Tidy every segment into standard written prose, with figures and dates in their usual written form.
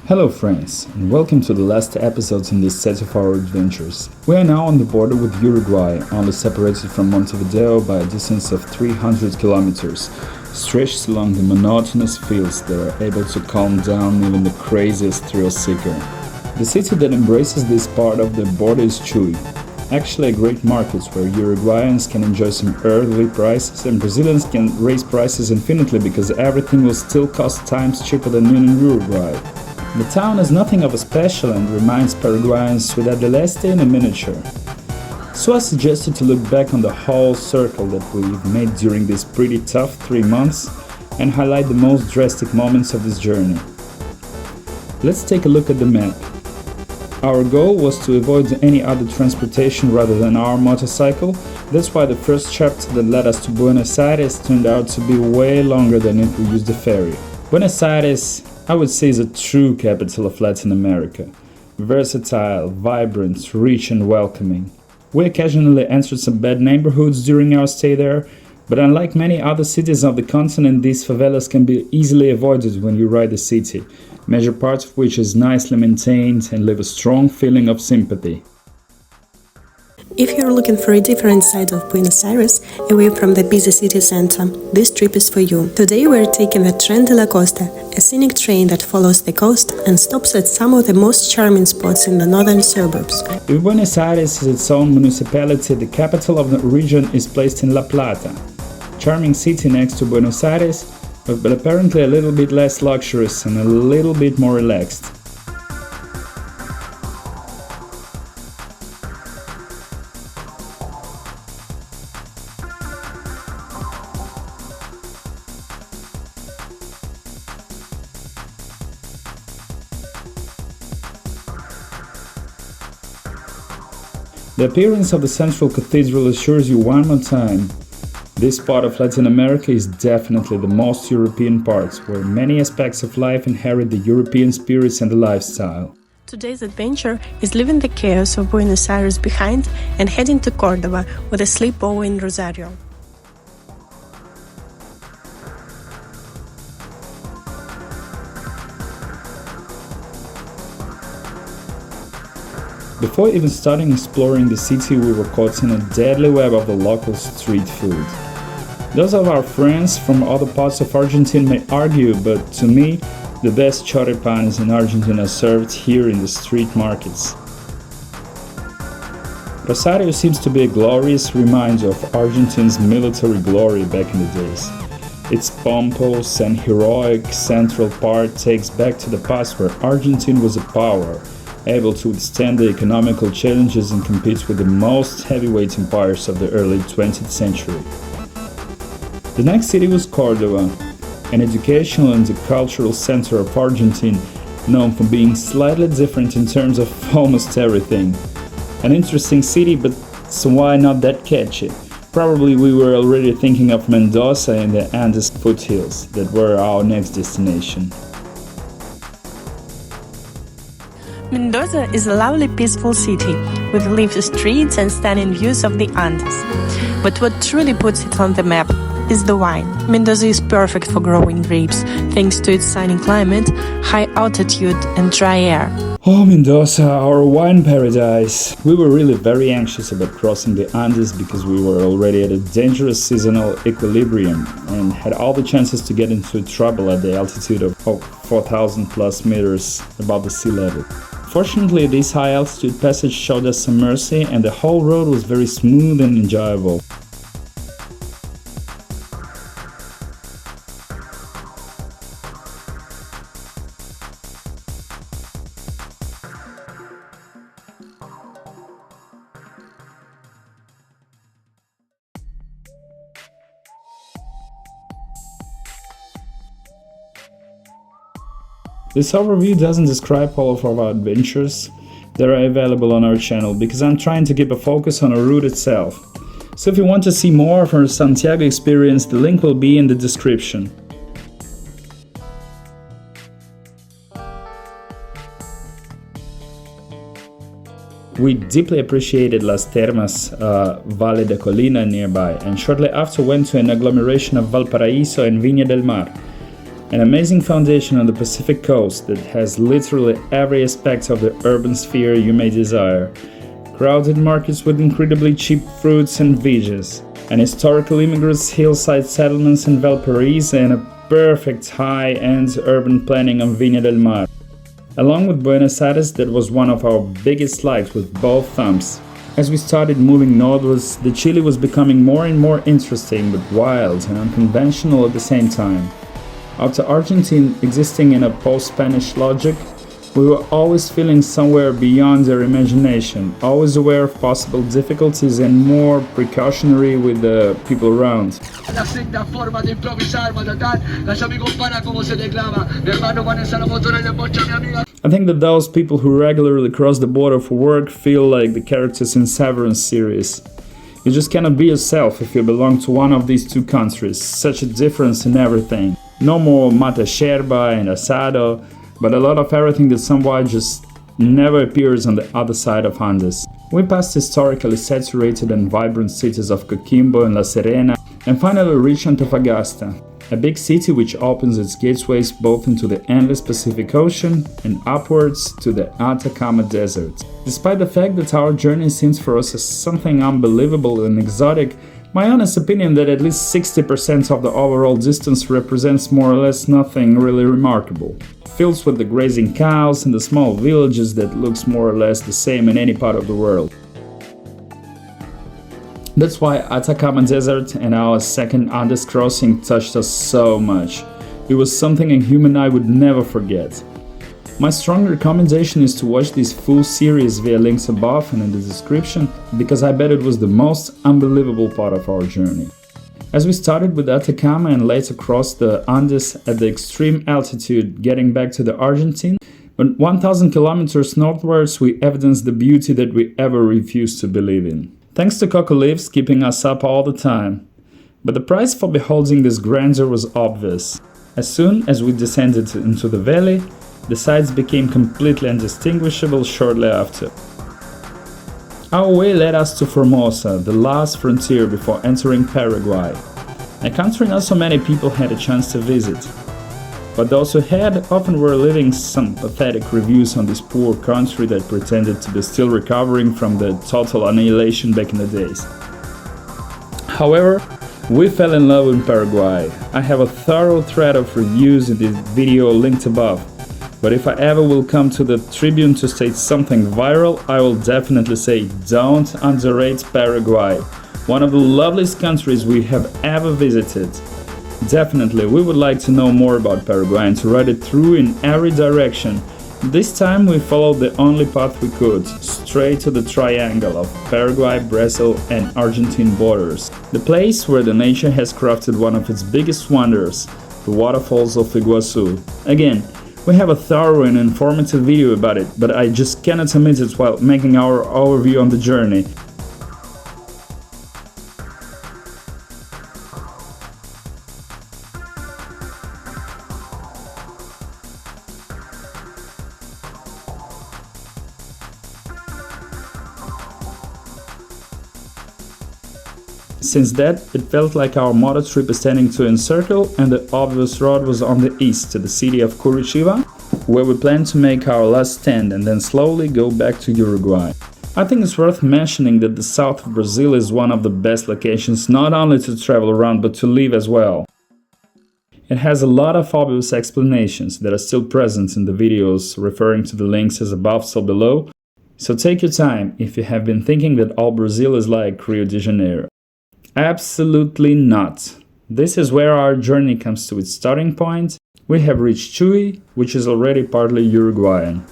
Hello friends, and welcome to the last episodes in this set of our adventures. We are now on the border with Uruguay, only separated from Montevideo by a distance of 300 kilometers, stretched along the monotonous fields that are able to calm down even the craziest thrill seeker. The city that embraces this part of the border is Chuy, actually a great market where Uruguayans can enjoy some earthly prices and Brazilians can raise prices infinitely because everything will still cost times cheaper than in Uruguay. The town is nothing of a special and reminds Paraguayans Ciudad del Este in a miniature. So I suggested to look back on the whole circle that we've made during these pretty tough 3 months and highlight the most drastic moments of this journey. Let's take a look at the map. Our goal was to avoid any other transportation rather than our motorcycle. That's why the first chapter that led us to Buenos Aires turned out to be way longer than if we used the ferry. Buenos Aires, I would say, is a true capital of Latin America. Versatile, vibrant, rich and welcoming. We occasionally entered some bad neighborhoods during our stay there, but unlike many other cities of the continent, these favelas can be easily avoided when you ride the city, major part of which is nicely maintained and leave a strong feeling of sympathy. If you're looking for a different side of Buenos Aires, away from the busy city center, this trip is for you. Today we're taking the Tren de la Costa, a scenic train that follows the coast and stops at some of the most charming spots in the northern suburbs. If Buenos Aires is its own municipality, the capital of the region is placed in La Plata. Charming city next to Buenos Aires, but apparently a little bit less luxurious and a little bit more relaxed. The appearance of the central cathedral assures you one more time. This part of Latin America is definitely the most European part, where many aspects of life inherit the European spirits and the lifestyle. Today's adventure is leaving the chaos of Buenos Aires behind and heading to Córdoba with a sleepover in Rosario. Before even starting exploring the city, we were caught in a deadly web of the local street food. Those of our friends from other parts of Argentina may argue, but to me, the best choripanes in Argentina are served here in the street markets. Rosario seems to be a glorious reminder of Argentina's military glory back in the days. Its pompous and heroic central part takes back to the past where Argentina was a power, able to withstand the economical challenges and compete with the most heavyweight empires of the early 20th century. The next city was Córdoba, an educational and cultural center of Argentina, known for being slightly different in terms of almost everything. An interesting city, but why not that catchy? Probably we were already thinking of Mendoza and the Andes foothills that were our next destination. Mendoza is a lovely, peaceful city with leafy streets and stunning views of the Andes. But what truly puts it on the map is the wine. Mendoza is perfect for growing grapes, thanks to its sunny climate, high altitude and dry air. Oh, Mendoza, our wine paradise! We were really very anxious about crossing the Andes because we were already at a dangerous seasonal equilibrium and had all the chances to get into trouble at the altitude of 4,000 plus meters above the sea level. Fortunately, this high altitude passage showed us some mercy and the whole road was very smooth and enjoyable. This overview doesn't describe all of our adventures that are available on our channel because I'm trying to keep a focus on the route itself. So if you want to see more of our Santiago experience, the link will be in the description. We deeply appreciated Las Termas Valle de Colina nearby and shortly after went to an agglomeration of Valparaiso and Viña del Mar. An amazing foundation on the Pacific coast that has literally every aspect of the urban sphere you may desire. Crowded markets with incredibly cheap fruits and veggies, and historical immigrants, hillside settlements in Valparaiso, and a perfect high-end urban planning on Viña del Mar. Along with Buenos Aires, that was one of our biggest likes with both thumbs. As we started moving northwards, the Chile was becoming more and more interesting, but wild and unconventional at the same time. After Argentine existing in a post-Spanish logic, we were always feeling somewhere beyond their imagination, always aware of possible difficulties and more precautionary with the people around. I think that those people who regularly cross the border for work feel like the characters in Severance series. You just cannot be yourself if you belong to one of these two countries, such a difference in everything. No more mata sherba and asado, but a lot of everything that somehow just never appears on the other side of Andes. We passed historically saturated and vibrant cities of Coquimbo and La Serena, and finally reached Antofagasta, a big city which opens its gateways both into the endless Pacific Ocean and upwards to the Atakama Desert. Despite the fact that our journey seems for us as something unbelievable and exotic, my honest opinion that at least 60% of the overall distance represents more or less nothing really remarkable. Fields with the grazing cows and the small villages that looks more or less the same in any part of the world. That's why Atakama Desert and our second Andes crossing touched us so much. It was something a human eye would never forget. My strong recommendation is to watch this full series via links above and in the description, because I bet it was the most unbelievable part of our journey. As we started with Atakama and later crossed the Andes at the extreme altitude getting back to the Argentine, but 1000 kilometers northwards we evidenced the beauty that we ever refused to believe in. Thanks to cocoa leaves keeping us up all the time. But the price for beholding this grandeur was obvious. As soon as we descended into the valley, the sides became completely undistinguishable shortly after. Our way led us to Formosa, the last frontier before entering Paraguay, a country not so many people had a chance to visit. But those who had often were leaving some pathetic reviews on this poor country that pretended to be still recovering from the total annihilation back in the days. However, we fell in love with Paraguay. I have a thorough thread of reviews in this video linked above. But if I ever will come to the Tribune to state something viral, I will definitely say don't underrate Paraguay, one of the loveliest countries we have ever visited. Definitely, we would like to know more about Paraguay and to ride it through in every direction. This time we followed the only path we could, straight to the triangle of Paraguay, Brazil and Argentine borders. The place where the nature has crafted one of its biggest wonders, the waterfalls of Iguazú. Again, we have a thorough and informative video about it, but I just cannot omit it while making our overview on the journey. Since that, it felt like our Mototrip is tending to encircle, and the obvious road was on the east to the city of Curitiba, where we plan to make our last stand and then slowly go back to Uruguay. I think it's worth mentioning that the south of Brazil is one of the best locations not only to travel around but to live as well. It has a lot of obvious explanations that are still present in the videos referring to the links as above so below, so take your time if you have been thinking that all Brazil is like Rio de Janeiro. Absolutely not. This is where our journey comes to its starting point. We have reached Chuy, which is already partly Uruguayan.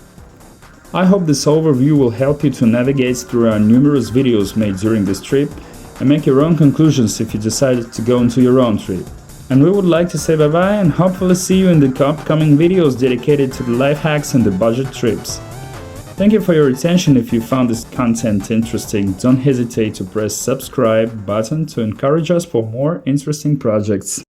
I hope this overview will help you to navigate through our numerous videos made during this trip and make your own conclusions if you decided to go into your own trip. And we would like to say bye bye and hopefully see you in the upcoming videos dedicated to the life hacks and the budget trips. Thank you for your attention. If you found this content interesting, don't hesitate to press subscribe button to encourage us for more interesting projects.